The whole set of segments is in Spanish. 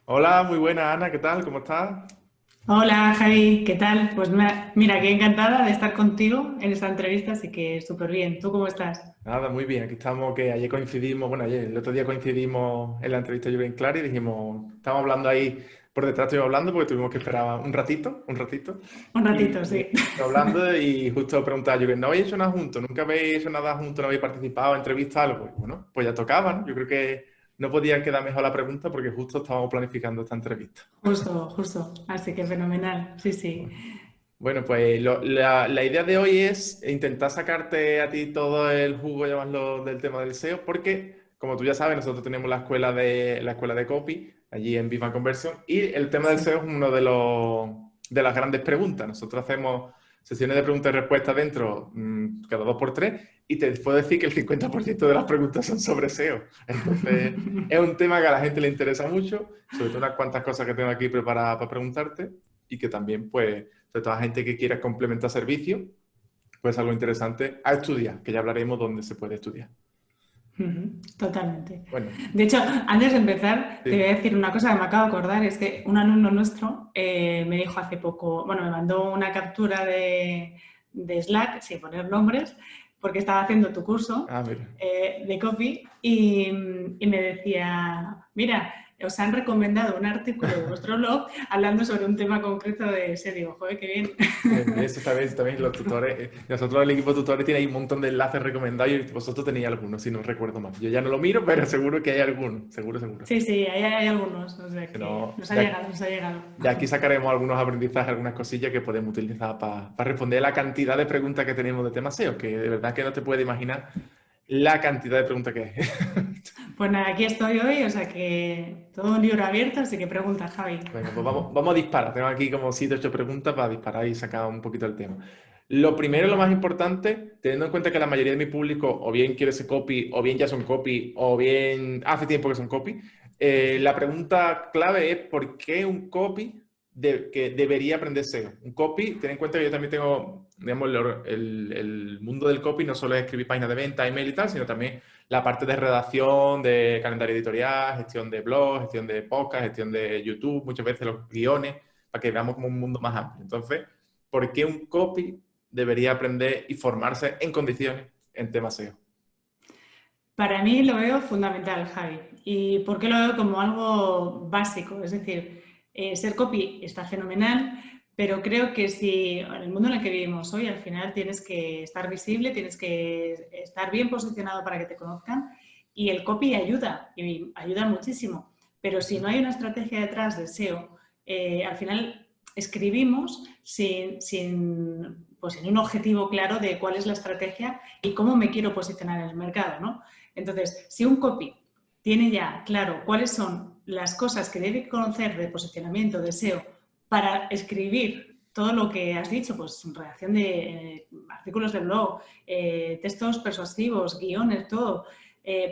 Hola, muy buena Ana, ¿qué tal? ¿Cómo estás? Hola Javi, ¿qué tal? Pues mira, qué encantada de estar contigo en esta entrevista, así que súper bien. ¿Tú cómo estás? Nada, muy bien. Aquí estamos, que ayer coincidimos, bueno, ayer, el otro día coincidimos en la entrevista de Jürgen Clar y dijimos, estábamos hablando ahí, por detrás estuvimos hablando porque tuvimos que esperar un ratito, Un ratito, y sí. estuve hablando y justo preguntaba a Jürgen, ¿no habéis hecho nada juntos? ¿Nunca habéis hecho nada juntos? ¿No habéis participado, entrevistado algo? Y bueno, pues ya tocaba, ¿no? Yo creo que no podía quedar mejor la pregunta porque justo estábamos planificando esta entrevista. Justo, justo. Así que fenomenal. Sí, sí. Bueno, pues la idea de hoy es intentar sacarte a ti todo el jugo, llamarlo, del tema del SEO, porque, como tú ya sabes, nosotros tenemos la escuela de copy allí en Viva Conversion y el tema del Sí. SEO es uno de las grandes preguntas. Nosotros hacemos sesiones de preguntas y respuestas dentro cada dos por tres y te puedo decir que el 50% de las preguntas son sobre SEO. Entonces, es un tema que a la gente le interesa mucho, sobre todo unas cuantas cosas que tengo aquí preparadas para preguntarte y que también, pues sobre todo a gente que quiera complementar servicios, pues algo interesante a estudiar, que ya hablaremos dónde se puede estudiar. Ujú, totalmente. Bueno, De hecho, antes de empezar, te voy sí. a decir una cosa que me acabo de acordar, es que un alumno nuestro me dijo hace poco, bueno, me mandó una captura de Slack, sin poner nombres, porque estaba haciendo tu curso Ah, mira. de copy y me decía, mira, os han recomendado un artículo de vuestro blog hablando sobre un tema concreto de ese. Digo, joder, qué bien. Eso también los tutores. Nosotros, el equipo de tutores, tiene ahí un montón de enlaces recomendados y vosotros tenéis algunos, si no recuerdo mal. Yo ya no lo miro, pero seguro que hay algunos. Seguro, seguro. Sí, sí, hay algunos, o sea Si que no, nos ha llegado, nos ha llegado. de aquí sacaremos algunos aprendizajes, algunas cosillas que podemos utilizar para responder a la cantidad de preguntas que tenemos de temas SEO, que de verdad que no te puedes imaginar la cantidad de preguntas que hay. Pues nada, aquí estoy hoy, o sea que todo un libro abierto, así que pregunta, Javi. Venga, pues vamos a disparar. Tengo aquí como 7 o 8 preguntas para disparar y sacar un poquito el tema. Lo primero, lo más Genial. importante, teniendo en cuenta que la mayoría de mi público o bien quiere ser copy, o bien ya son copy, o bien hace tiempo que son copy, la pregunta clave es ¿por qué un copy que debería aprender SEO? Un copy, ten en cuenta que yo también tengo, digamos, el mundo del copy no solo es escribir páginas de venta, email y tal, sino también la parte de redacción, de calendario editorial, gestión de blogs, gestión de podcast, gestión de YouTube, muchas veces los guiones, para que veamos como un mundo más amplio. Entonces, ¿por qué un copy debería aprender y formarse en condiciones en temas SEO? Para mí lo veo fundamental, Javi. ¿Y por qué lo veo como algo básico? Es decir, ser copy está fenomenal, pero creo que si en el mundo en el que vivimos hoy, al final tienes que estar visible, tienes que estar bien posicionado para que te conozcan y el copy ayuda, y ayuda muchísimo. Pero si no hay una estrategia detrás de SEO, al final escribimos pues, sin un objetivo claro de cuál es la estrategia y cómo me quiero posicionar en el mercado, ¿no? Entonces, si un copy tiene ya claro cuáles son las cosas que debe conocer de posicionamiento, de SEO, para escribir todo lo que has dicho, pues redacción de artículos de blog, textos persuasivos, guiones, todo,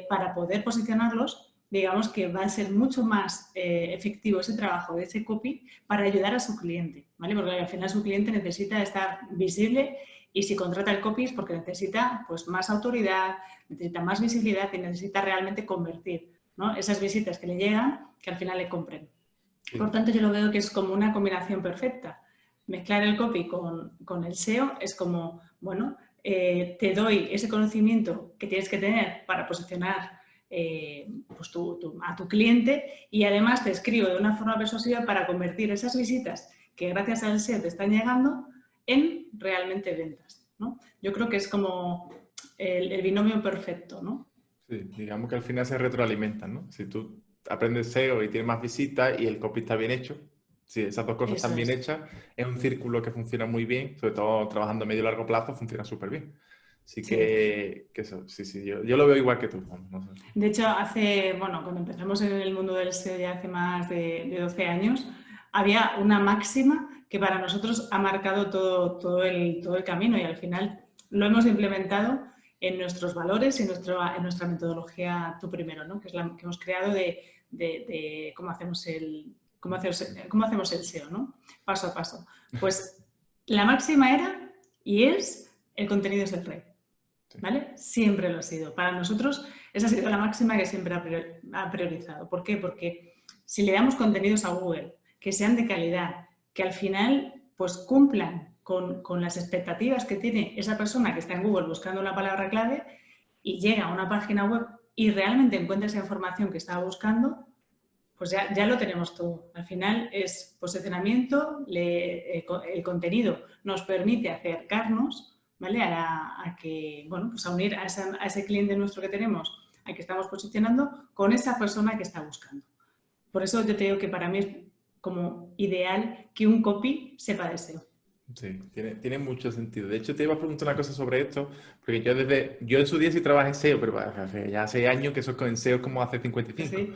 para poder posicionarlos, digamos que va a ser mucho más efectivo ese trabajo de ese copy para ayudar a su cliente, ¿vale? Porque al final su cliente necesita estar visible y si contrata el copy es porque necesita pues, más autoridad, necesita más visibilidad y necesita realmente convertir, ¿no? Esas visitas que le llegan, que al final le compren. Por Sí. tanto, yo lo veo que es como una combinación perfecta. Mezclar el copy con el SEO es como, bueno, te doy ese conocimiento que tienes que tener para posicionar pues a tu cliente y además te escribo de una forma persuasiva para convertir esas visitas que gracias al SEO te están llegando en realmente ventas, ¿no? Yo creo que es como el binomio perfecto, ¿no? Sí, digamos que al final se retroalimentan, ¿no? Si tú aprendes SEO y tienes más visitas y el copy está bien hecho, si esas dos cosas Eso están bien es. hechas, es un círculo que funciona muy bien, sobre todo trabajando a medio y largo plazo, funciona súper bien. Así Sí. que eso, sí, sí, yo lo veo igual que tú, Juan, no sé. De hecho, bueno, cuando empezamos en el mundo del SEO ya hace más de 12 años, había una máxima que para nosotros ha marcado todo el camino y al final lo hemos implementado en nuestros valores y en nuestra metodología Tú Primero, ¿no? Que es la que hemos creado de cómo hacemos el SEO, ¿no? Paso a paso. Pues la máxima era y es el contenido es el rey. Sí, ¿Vale? Siempre lo ha sido. Para nosotros esa ha sido la máxima que siempre ha priorizado. ¿Por qué? Porque si le damos contenidos a Google que sean de calidad, que al final pues cumplan con las expectativas que tiene esa persona que está en Google buscando una palabra clave y llega a una página web y realmente encuentra esa información que estaba buscando, pues ya lo tenemos todo. Al final es posicionamiento, el contenido nos permite acercarnos, ¿vale? Pues a unir a ese cliente nuestro que tenemos, al que estamos posicionando, con esa persona que está buscando. Por eso yo te digo que para mí es como ideal que un copy sepa de SEO. Sí, tiene mucho sentido. De hecho, te iba a preguntar una cosa sobre esto, porque yo en su día sí trabajé en SEO, pero ya hace años que eso en SEO es como hace 55.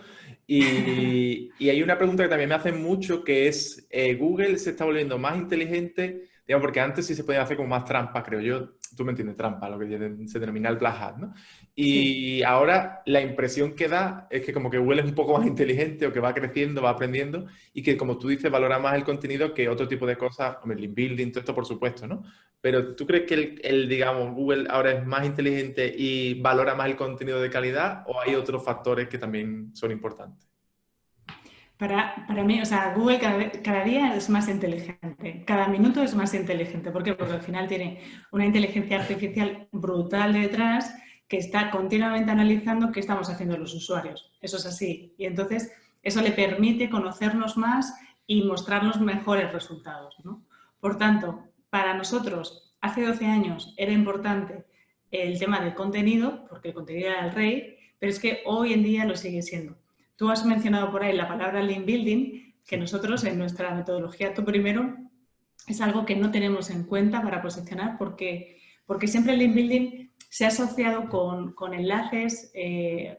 ¿Sí? Y hay una pregunta que también me hacen mucho, que es, ¿Google se está volviendo más inteligente? Digamos, porque antes sí se podía hacer como más trampa, creo yo. Tú me entiendes, trampa, lo que se denomina el black hat, ¿no? Sí. Y ahora la impresión que da es que como que Google es un poco más inteligente o que va creciendo, va aprendiendo y que, como tú dices, valora más el contenido que otro tipo de cosas, como el link building, todo esto por supuesto, ¿no? Pero ¿tú crees que digamos, Google ahora es más inteligente y valora más el contenido de calidad o hay otros factores que también son importantes? Para mí, o sea, Google cada día es más inteligente, cada minuto es más inteligente. ¿Por qué? Porque al final tiene una inteligencia artificial brutal detrás que está continuamente analizando qué estamos haciendo los usuarios. Eso es así. Y entonces eso le permite conocernos más y mostrarnos mejores resultados, ¿no? Por tanto, para nosotros, hace 12 años era importante el tema del contenido, porque el contenido era el rey, pero es que hoy en día lo sigue siendo. Tú has mencionado por ahí la palabra link building, que nosotros en nuestra metodología Tú Primero es algo que no tenemos en cuenta para posicionar porque siempre el link building se ha asociado con enlaces,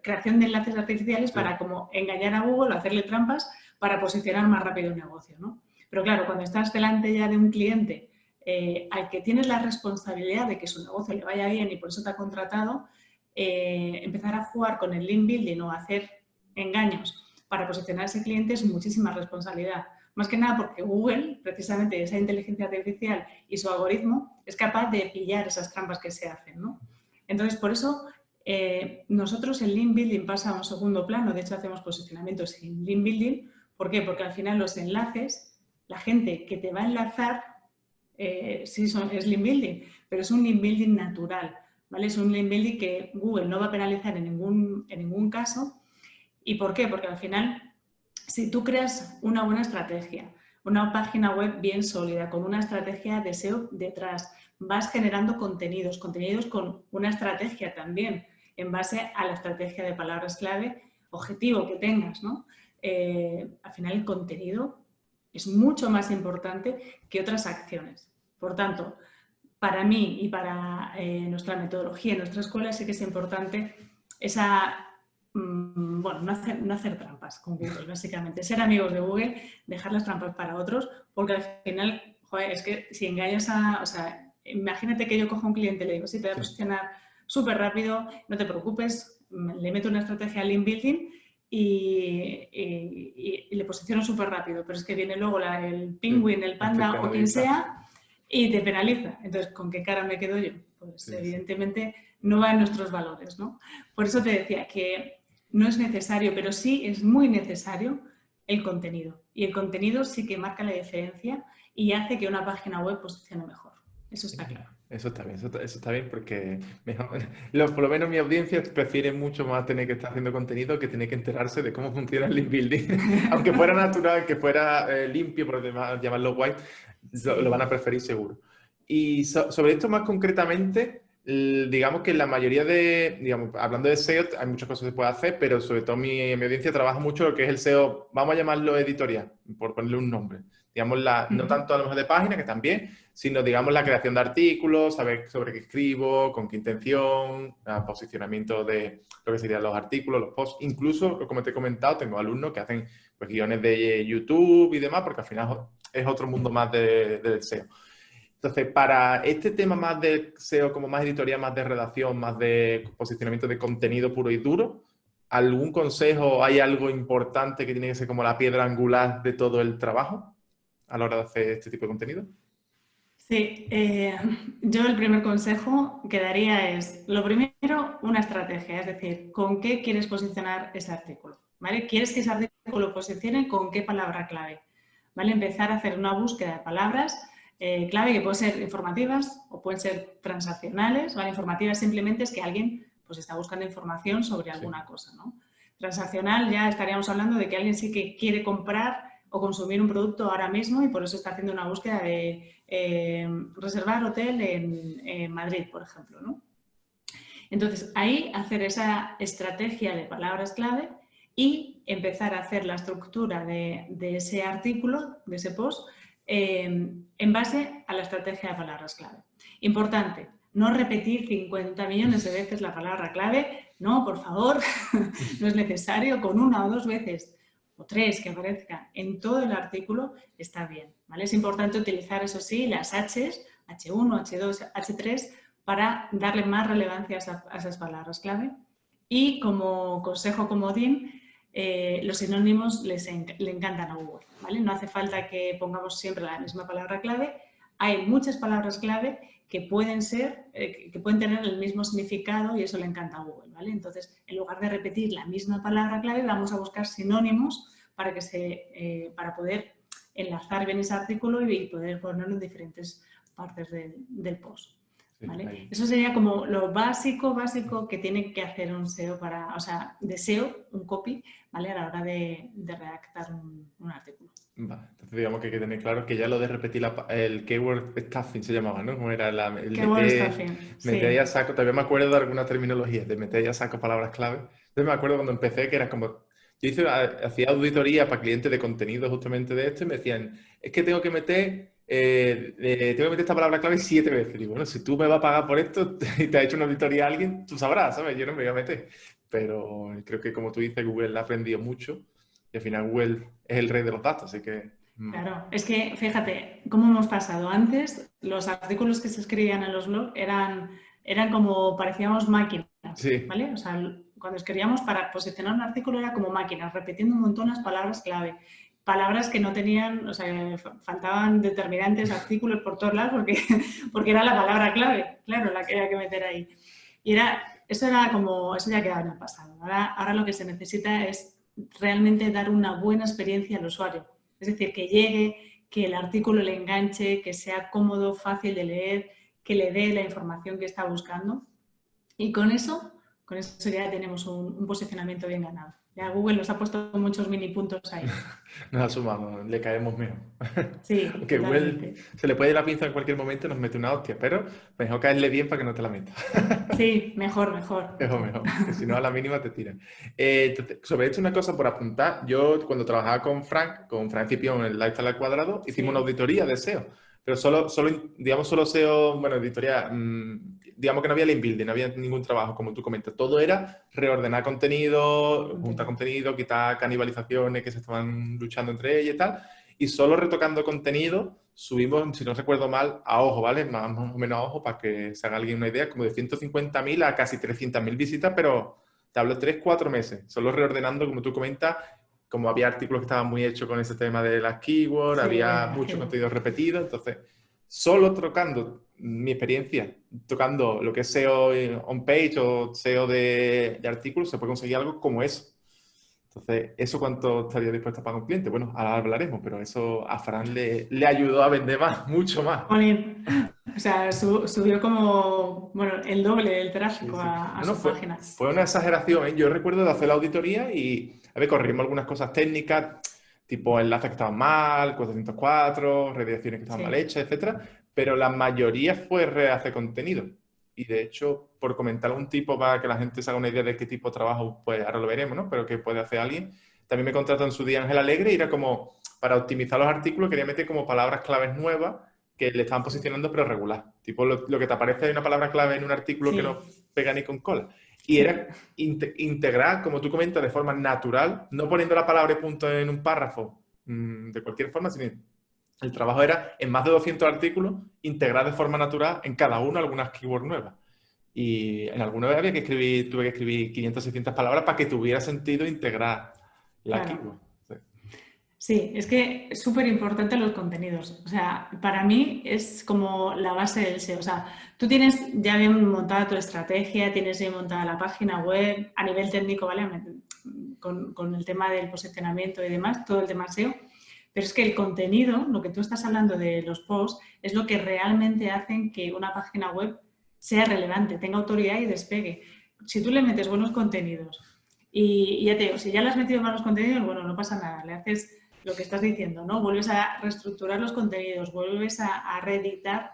creación de enlaces artificiales para como engañar a Google o hacerle trampas para posicionar más rápido un negocio, ¿no? Pero claro, cuando estás delante ya de un cliente al que tienes la responsabilidad de que su negocio le vaya bien y por eso te ha contratado, empezar a jugar con el link building o hacer engaños para posicionar a ese cliente es muchísima responsabilidad. Más que nada porque Google, precisamente esa inteligencia artificial y su algoritmo, es capaz de pillar esas trampas que se hacen, ¿no? Entonces, por eso nosotros el link building pasa a un segundo plano. De hecho, hacemos posicionamientos sin link building. ¿Por qué? Porque al final los enlaces, la gente que te va a enlazar, sí es link building, pero es un link building natural, ¿vale? Es un link building que Google no va a penalizar en ningún caso. ¿Y por qué? Porque al final, si tú creas una buena estrategia, una página web bien sólida, con una estrategia de SEO detrás, vas generando contenidos con una estrategia también, en base a la estrategia de palabras clave, objetivo que tengas, ¿no? Al final el contenido es mucho más importante que otras acciones. Por tanto, para mí y para nuestra metodología, nuestra escuela, sí que es importante bueno, no hacer trampas con Google, básicamente. Ser amigos de Google, dejar las trampas para otros, porque al final, joder, es que si engañas o sea, imagínate que yo cojo a un cliente y le digo, sí, te voy a posicionar súper rápido, no te preocupes, le meto una estrategia de link building y le posiciono súper rápido, pero es que viene luego el pingüín, el panda o quien sea y te penaliza. Entonces, ¿con qué cara me quedo yo? Pues evidentemente no va en nuestros valores, ¿no? Por eso te decía que no es necesario, pero sí es muy necesario el contenido. Y el contenido sí que marca la diferencia y hace que una página web posicione mejor. Eso está claro. Eso está bien, eso está bien porque por lo menos mi audiencia prefiere mucho más tener que estar haciendo contenido que tener que enterarse de cómo funciona el link building. Aunque fuera natural, que fuera limpio, por llamarlo guay, lo van a preferir seguro. Y sobre esto más concretamente, digamos que la mayoría digamos, hablando de SEO, hay muchas cosas que se puede hacer, pero sobre todo mi audiencia trabaja mucho lo que es el SEO, vamos a llamarlo editorial, por ponerle un nombre. Digamos, no tanto a lo mejor de página, que también, sino, digamos, la creación de artículos, saber sobre qué escribo, con qué intención, posicionamiento de lo que serían los artículos, los posts. Incluso, como te he comentado, tengo alumnos que hacen pues, guiones de YouTube y demás, porque al final es otro mundo más del SEO. Entonces, para este tema más de SEO, como más editorial, más de redacción, más de posicionamiento de contenido puro y duro, ¿algún consejo? ¿Hay algo importante que tiene que ser como la piedra angular de todo el trabajo a la hora de hacer este tipo de contenido? Sí, yo el primer consejo que daría es, lo primero, una estrategia, es decir, ¿con qué quieres posicionar ese artículo? ¿Vale? ¿Quieres que ese artículo que lo posicione con qué palabra clave. ¿Vale? Empezar a hacer una búsqueda de palabras clave que pueden ser informativas o pueden ser transaccionales. ¿Vale? Informativas simplemente es que alguien pues, está buscando información sobre alguna cosa, ¿no? Transaccional ya estaríamos hablando de que alguien sí que quiere comprar o consumir un producto ahora mismo y por eso está haciendo una búsqueda de reservar hotel en Madrid, por ejemplo, ¿no? Entonces, ahí hacer esa estrategia de palabras clave y empezar a hacer la estructura de ese artículo, de ese post, en base a la estrategia de palabras clave. Importante, no repetir 50 millones de veces la palabra clave, no, por favor, no es necesario, con 1 o 2 veces o 3 que aparezca en todo el artículo está bien, ¿vale? Es importante utilizar, eso sí, las H's, H1, H2, H3, para darle más relevancia a esas palabras clave. Y como consejo comodín, los sinónimos le encantan a Google, ¿vale? No hace falta que pongamos siempre la misma palabra clave. Hay muchas palabras clave que pueden tener el mismo significado y eso le encanta a Google, ¿vale? Entonces, en lugar de repetir la misma palabra clave, vamos a buscar sinónimos para poder enlazar bien ese artículo y poder ponerlo en diferentes partes del post. ¿Vale? Eso sería como lo básico que tiene que hacer un SEO de SEO, un copy, ¿vale? A la hora de redactar un artículo. Vale, entonces digamos que hay que tener claro que ya lo de repetir el keyword stuffing se llamaba, ¿no? Como era el keyword stuffing, meter ahí a saco, todavía me acuerdo de alguna terminología, de meter ahí a saco palabras clave. Entonces me acuerdo cuando empecé que era como, hacía auditoría para clientes de contenido justamente de esto y me decían, es que tengo que meter esta palabra clave 7 veces. Y digo, bueno, si tú me vas a pagar por esto y te ha hecho una auditoría a alguien, tú sabrás, ¿sabes? Yo no me voy a meter. Pero creo que, como tú dices, Google ha aprendido mucho y al final Google es el rey de los datos, así que... Claro, es que fíjate cómo hemos pasado. Antes, los artículos que se escribían en los blogs eran como, parecíamos máquinas, sí. ¿vale? O sea, cuando escribíamos para posicionar un artículo era como máquinas, repitiendo un montón las palabras clave. Palabras que no tenían, o sea, faltaban determinantes artículos por todos lados porque era la palabra clave, claro, la que había que meter ahí. Y eso ya quedaba en el pasado. Ahora lo que se necesita es realmente dar una buena experiencia al usuario. Es decir, que llegue, que el artículo le enganche, que sea cómodo, fácil de leer, que le dé la información que está buscando. Y con eso ya tenemos un posicionamiento bien ganado. Ya Google nos ha puesto muchos mini puntos ahí. Nos ha sumado, le caemos mejor. Sí, aunque Google se le puede ir la pinza en cualquier momento y nos mete una hostia, pero mejor caerle bien para que no te la meta. Sí, mejor. Mejor, que si no a la mínima te tiran. Entonces, sobre esto una cosa por apuntar. Yo cuando trabajaba con Frank Cipión en el Lifestyle al Cuadrado, hicimos una auditoría de SEO. Pero solo SEO, bueno, editoría, digamos que no había link building, no había ningún trabajo, como tú comentas. Todo era reordenar contenido, juntar contenido, quitar canibalizaciones que se estaban luchando entre ellas y tal. Y solo retocando contenido subimos, si no recuerdo mal, a ojo, ¿vale? Más o menos a ojo para que se haga alguien una idea, como de 150.000 a casi 300.000 visitas, pero te hablo 3-4 meses. Solo reordenando, como tú comentas, como había artículos que estaban muy hechos con ese tema de las keywords, había mucho contenido repetido, entonces solo tocando mi experiencia, tocando lo que es SEO on-page o SEO de artículos, se puede conseguir algo como eso. Entonces, ¿eso cuánto estaría dispuesto a pagar un cliente? Bueno, ahora hablaremos, pero eso a Fran le ayudó a vender más, mucho más. O sea, subió como, bueno, el doble del tráfico a su página. Fue una exageración, ¿eh? Yo recuerdo de hacer la auditoría y, corregimos algunas cosas técnicas, tipo enlaces que estaban mal, 404, redirecciones que estaban mal hechas, etcétera, pero la mayoría fue rehacer contenido. Y de hecho, por comentar un tipo para que la gente se haga una idea de qué tipo de trabajo, pues ahora lo veremos, ¿no? Pero que puede hacer alguien. También me contrató en su día Ángel Alegre y era como, para optimizar los artículos, quería meter como palabras claves nuevas que le estaban posicionando pero regular. Tipo lo que te aparece de una palabra clave en un artículo que no pega ni con cola. Y era integrar, como tú comentas, de forma natural, no poniendo la palabra y punto en un párrafo de cualquier forma, sino el trabajo era, en más de 200 artículos, integrar de forma natural en cada uno algunas keywords nuevas. Y en alguna vez tuve que escribir 500 600 palabras para que tuviera sentido integrar la keyword. Sí, es que es súper importante los contenidos. O sea, para mí es como la base del SEO. O sea, tú tienes ya bien montada tu estrategia, tienes bien montada la página web, a nivel técnico, ¿vale? con el tema del posicionamiento y demás, todo el tema SEO. Pero es que el contenido, lo que tú estás hablando de los posts, es lo que realmente hacen que una página web sea relevante, tenga autoridad y despegue. Si tú le metes buenos contenidos y ya te digo, si ya le has metido malos contenidos, bueno, no pasa nada, le haces lo que estás diciendo, ¿no? Vuelves a reestructurar los contenidos, vuelves a reeditar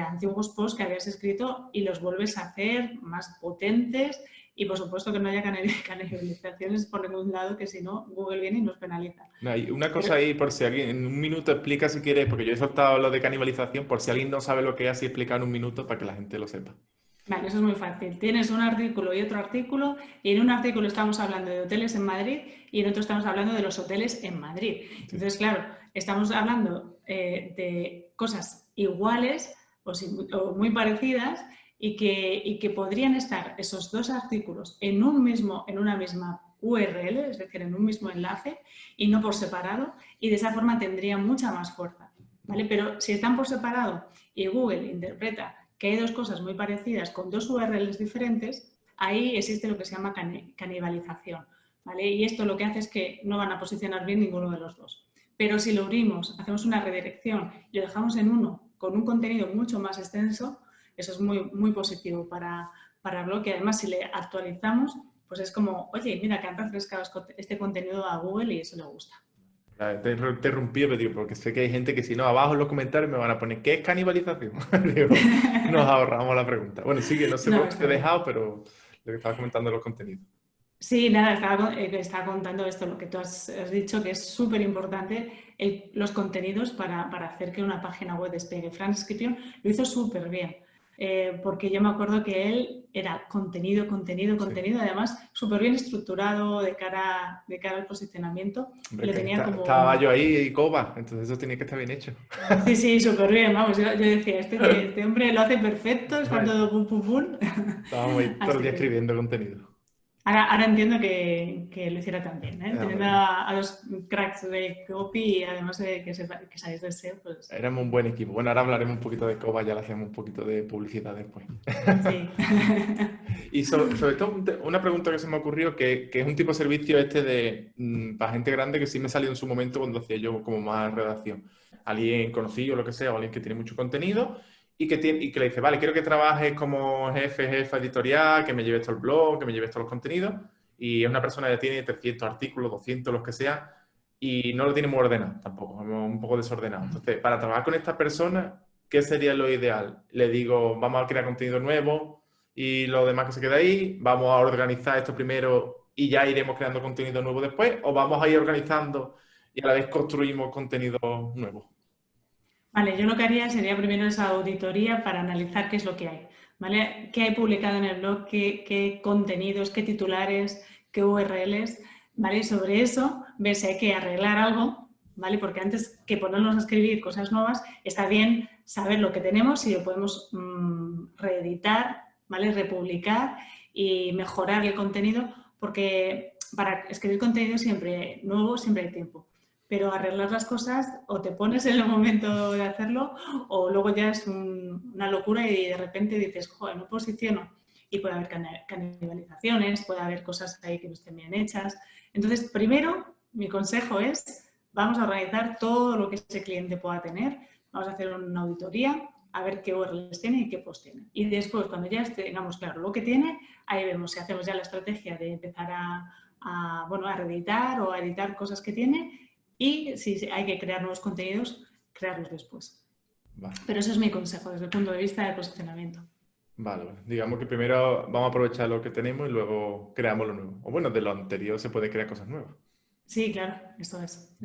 antiguos posts que habías escrito y los vuelves a hacer más potentes y, por supuesto, que no haya canalizaciones por ningún lado, que si no, Google viene y nos penaliza. No, hay una Pero, cosa ahí, por si alguien, en un minuto explica si quieres, porque yo he soltado lo de canibalización, por si alguien no sabe lo que es, así explicar en un minuto para que la gente lo sepa. vale, eso es muy fácil. Tienes un artículo y otro artículo, y en un artículo estamos hablando de hoteles en Madrid y en otro estamos hablando de los hoteles en Madrid. Entonces, claro, estamos hablando de cosas iguales o muy parecidas y que podrían estar esos dos artículos en una misma URL, es decir, en un mismo enlace y no por separado, y de esa forma tendrían mucha más fuerza, ¿vale? Pero si están por separado y Google interpreta que hay dos cosas muy parecidas con dos URLs diferentes, ahí existe lo que se llama canibalización, ¿vale? Y esto lo que hace es que no van a posicionar bien ninguno de los dos. Pero si lo unimos, hacemos una redirección y lo dejamos en uno con un contenido mucho más extenso, eso es muy, muy positivo para blog, y además si le actualizamos, pues es como, oye, mira que han refrescado este contenido a Google y eso le gusta. Te he interrumpido, pero digo, porque sé que hay gente que si no, abajo en los comentarios me van a poner, ¿qué es canibalización? Digo, nos ahorramos la pregunta. Bueno, sigue, no sé por qué te he dejado, pero lo que estabas comentando los contenidos. Sí, nada, estaba contando esto, lo que tú has dicho, que es súper importante los contenidos para hacer que una página web despegue. Transcripción lo hizo súper bien, porque yo me acuerdo que él era contenido, además súper bien estructurado de cara al posicionamiento. Hombre, Lo que tenía como... estaba yo ahí y coba, entonces eso tiene que estar bien hecho. Sí, sí, súper bien, vamos, yo decía, este hombre lo hace perfecto, está todo pum, pum, pum. Estábamos ahí todo el Así día que... escribiendo contenido. Ahora entiendo que lo hiciera también, ¿eh? Teniendo a los cracks de copy y además de que sabéis de SEO, pues... Éramos un buen equipo. Bueno, ahora hablaremos un poquito de Coba, ya le hacemos un poquito de publicidad después. Sí. Y sobre todo, una pregunta que se me ocurrió, que es un tipo de servicio para gente grande que sí me salió en su momento cuando hacía yo como más redacción. Alguien conocido, o lo que sea, o alguien que tiene mucho contenido y que le dice, vale, quiero que trabajes como jefa editorial, que me lleves todo el blog, que me lleves todos los contenidos. Y es una persona que tiene 300 artículos, 200, los que sea, y no lo tiene muy ordenado tampoco, es un poco desordenado. Entonces, para trabajar con esta persona, ¿qué sería lo ideal? Le digo, vamos a crear contenido nuevo y lo demás que se queda ahí, vamos a organizar esto primero y ya iremos creando contenido nuevo después, o vamos a ir organizando y a la vez construimos contenido nuevo. Vale, yo lo que haría sería primero esa auditoría para analizar qué es lo que hay, ¿vale? ¿Qué hay publicado en el blog? ¿Qué contenidos? ¿Qué titulares? ¿Qué URLs? ¿Vale? Y sobre eso, ver si hay que arreglar algo, ¿vale? Porque antes que ponernos a escribir cosas nuevas, está bien saber lo que tenemos y lo podemos reeditar, ¿vale? Republicar y mejorar el contenido, porque para escribir contenido siempre nuevo siempre hay tiempo. Pero arreglar las cosas o te pones en el momento de hacerlo o luego ya es una locura y de repente dices, joder, no posiciono. Y puede haber canibalizaciones, puede haber cosas ahí que no estén bien hechas. Entonces, primero, mi consejo es, vamos a organizar todo lo que ese cliente pueda tener, vamos a hacer una auditoría, a ver qué URLs tiene y qué post tiene. Y después, cuando ya tengamos claro lo que tiene, ahí vemos si hacemos ya la estrategia de empezar a reeditar o a editar cosas que tiene. Y si hay que crear nuevos contenidos, crearlos después. Vale. Pero ese es mi consejo desde el punto de vista del posicionamiento. Vale. Digamos que primero vamos a aprovechar lo que tenemos y luego creamos lo nuevo. O bueno, de lo anterior se puede crear cosas nuevas. Sí, claro, eso es.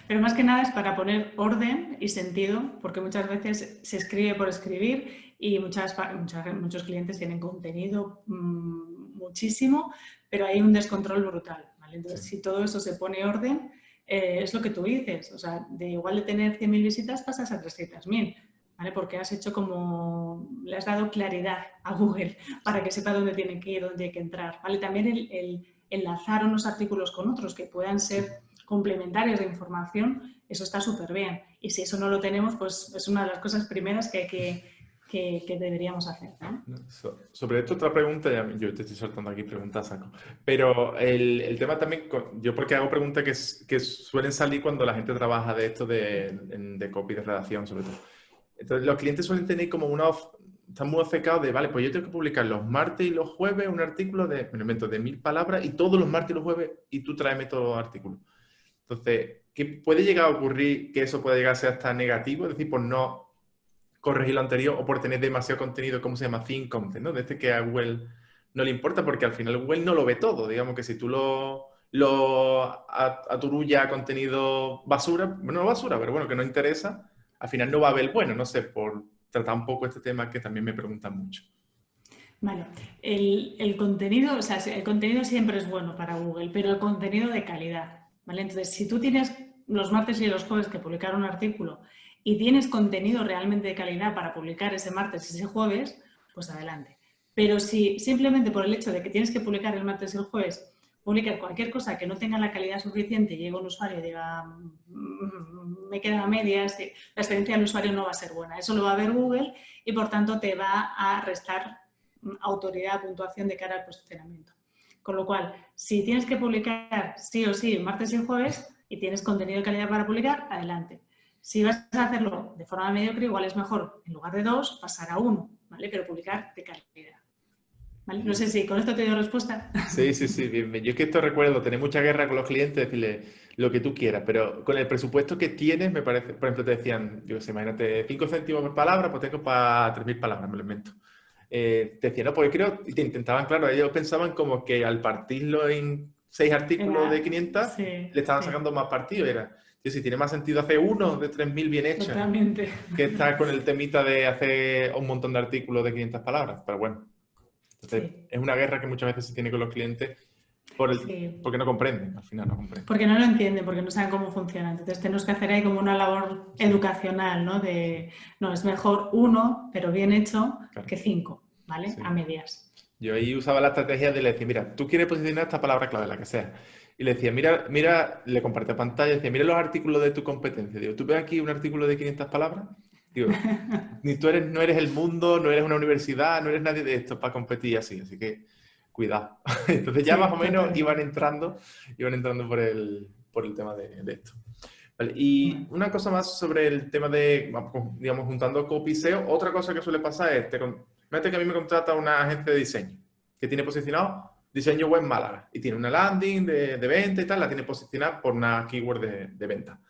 Pero más que nada es para poner orden y sentido, porque muchas veces se escribe por escribir y muchos clientes tienen contenido muchísimo, pero hay un descontrol brutal, ¿vale? Entonces, si todo eso se pone orden, es lo que tú dices, o sea, igual de tener 100.000 visitas pasas a 300.000, ¿vale? Porque le has dado claridad a Google para que sepa dónde tiene que ir, dónde hay que entrar, ¿vale? También el enlazar unos artículos con otros que puedan ser complementarios de información, eso está súper bien. Y si eso no lo tenemos, pues es una de las cosas primeras que que deberíamos hacer, ¿no? Sobre esto otra pregunta, yo te estoy soltando aquí preguntas a saco, pero el tema también, yo porque hago preguntas que suelen salir cuando la gente trabaja de esto de copy, de redacción sobre todo. Entonces los clientes suelen tener como están muy obcecados de, vale, pues yo tengo que publicar los martes y los jueves un artículo me lo invento, de 1000 palabras y todos los martes y los jueves y tú tráeme todos los artículos. Entonces, ¿qué puede llegar a ocurrir que eso pueda llegar a ser hasta negativo? Es decir, por no corregir lo anterior o por tener demasiado contenido, ¿cómo se llama? Thin content, ¿no? De que a Google no le importa porque al final Google no lo ve todo. Digamos que si tú lo aturullas a contenido basura, bueno, no basura, pero bueno, que no interesa, al final no va a ver el bueno, no sé, por tratar un poco este tema que también me preguntan mucho. Vale, el contenido, o sea, el contenido siempre es bueno para Google, pero el contenido de calidad, ¿vale? Entonces, si tú tienes los martes y los jueves que publicar un artículo y tienes contenido realmente de calidad para publicar ese martes y ese jueves, pues adelante. Pero si simplemente por el hecho de que tienes que publicar el martes y el jueves, publicas cualquier cosa que no tenga la calidad suficiente y llega un usuario y diga, me quedan a medias, la experiencia del usuario no va a ser buena. Eso lo va a ver Google y por tanto te va a restar autoridad, puntuación de cara al posicionamiento. Con lo cual, si tienes que publicar sí o sí martes y jueves y tienes contenido de calidad para publicar, adelante. Si vas a hacerlo de forma mediocre, igual es mejor, en lugar de 2, pasar a 1, ¿vale? Pero publicar de calidad. ¿Vale? No sé si con esto te doy respuesta. Sí, sí, sí, bien, bien. Yo es que esto recuerdo, tener mucha guerra con los clientes, decirle lo que tú quieras, pero con el presupuesto que tienes, me parece, por ejemplo, te decían, yo qué sé, imagínate, 5 céntimos por palabra, pues tengo para 3000 palabras, me lo invento. Te decían, no, pues creo, y te intentaban, claro, ellos pensaban como que al partirlo en 6 artículos de 500, sí, le estaban sacando más partido. Era, si tiene más sentido hacer uno de 3000 bien hecho, totalmente, que estar con el temita de hacer un montón de artículos de 500 palabras, pero bueno. Entonces, sí. es una guerra que muchas veces se tiene con los clientes Sí. porque no comprenden, al final no comprenden. Porque no lo entienden, porque no saben cómo funciona. Entonces tenemos que hacer ahí como una labor educacional, ¿no? No, es mejor 1, pero bien hecho, Claro. que 5, ¿vale? Sí. A medias. Yo ahí usaba la estrategia de le decir, mira, tú quieres posicionar esta palabra clave, la que sea. Y le decía, mira, le compartía pantalla, decía, mira los artículos de tu competencia. Digo, ¿tú ves aquí un artículo de 500 palabras? Digo, no eres el mundo, no eres una universidad, no eres nadie de esto para competir así que cuidado. Entonces ya Sí, más o menos totalmente. iban entrando por el tema de esto. Vale, y una cosa más sobre el tema de, digamos, juntando copy y SEO, otra cosa que suele pasar es, imagínate que a mí me contrata una agencia de diseño que tiene posicionado diseño web Málaga y tiene una landing de venta y tal, la tiene posicionada por una keyword de venta.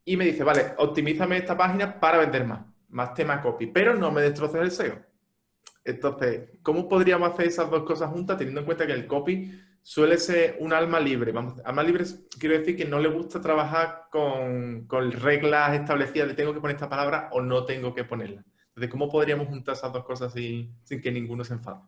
Y me dice, vale, optimízame esta página para vender más tema copy, pero no me destroces el SEO. Entonces, ¿cómo podríamos hacer esas dos cosas juntas teniendo en cuenta que el copy suele ser un alma libre? Alma libre quiero decir que no le gusta trabajar con reglas establecidas de tengo que poner esta palabra o no tengo que ponerla. Entonces, ¿cómo podríamos juntar esas dos cosas sin que ninguno se enfade?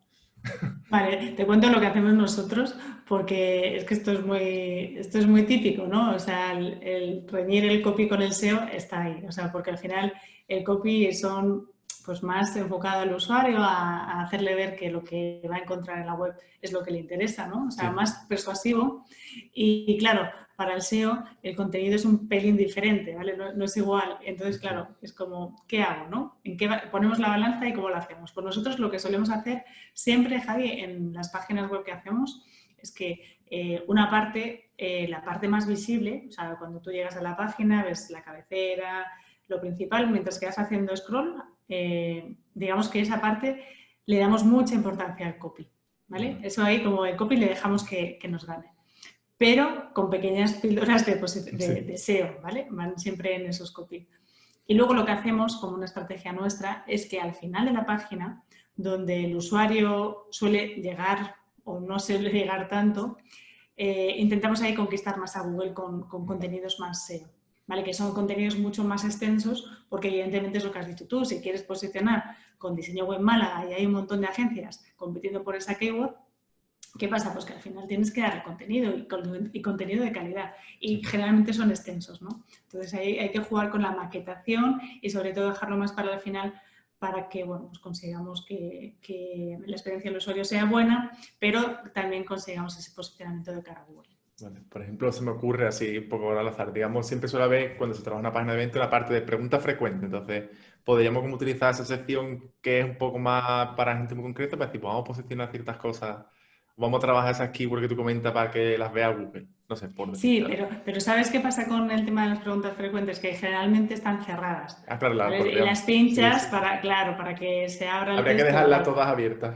Vale, te cuento lo que hacemos nosotros, porque es que esto es muy típico, ¿no? O sea, el reñir el copy con el SEO está ahí, o sea, porque al final el copy son pues más enfocado al usuario, a hacerle ver que lo que va a encontrar en la web es lo que le interesa, ¿no? O sea, Sí. más persuasivo. Y claro, para el SEO el contenido es un pelín diferente, ¿vale? No es igual. Entonces, claro, es como, ¿qué hago, no? ¿En qué ponemos la balanza y cómo lo hacemos? Pues nosotros lo que solemos hacer siempre, Javi, en las páginas web que hacemos es que una parte, la parte más visible, o sea, cuando tú llegas a la página, ves la cabecera, lo principal, mientras que vas haciendo scroll, digamos que esa parte le damos mucha importancia al copy, ¿vale? Eso ahí, como el copy, le dejamos que nos gane. Pero con pequeñas píldoras de SEO, ¿vale? Van siempre en esos copy. Y luego lo que hacemos, como una estrategia nuestra, es que al final de la página, donde el usuario suele llegar o no suele llegar tanto, intentamos ahí conquistar más a Google con contenidos más SEO. ¿Vale? Que son contenidos mucho más extensos, porque evidentemente es lo que has dicho tú, si quieres posicionar con diseño web Málaga y hay un montón de agencias compitiendo por esa keyword, ¿qué pasa? Pues que al final tienes que dar contenido y contenido de calidad y generalmente son extensos, ¿no? Entonces hay que jugar con la maquetación y sobre todo dejarlo más para el final para que bueno, pues consigamos que la experiencia del usuario sea buena, pero también consigamos ese posicionamiento de cara a Google. Vale, por ejemplo, se me ocurre así un poco al azar. Digamos, siempre suele haber, cuando se trabaja una página de evento, la parte de preguntas frecuentes. Entonces, podríamos como utilizar esa sección que es un poco más para gente muy concreta para decir, pues vamos a posicionar ciertas cosas, vamos a trabajar esas keywords que tú comentas para que las vea Google. No sé, por decirte Sí, algo. pero ¿sabes qué pasa con el tema de las preguntas frecuentes? Que generalmente están cerradas, Ah, claro, ¿vale? Y podríamos. las Sí, pinchas sí, sí. para, claro, para que se abra el Habría que texto, dejarlas todas abiertas.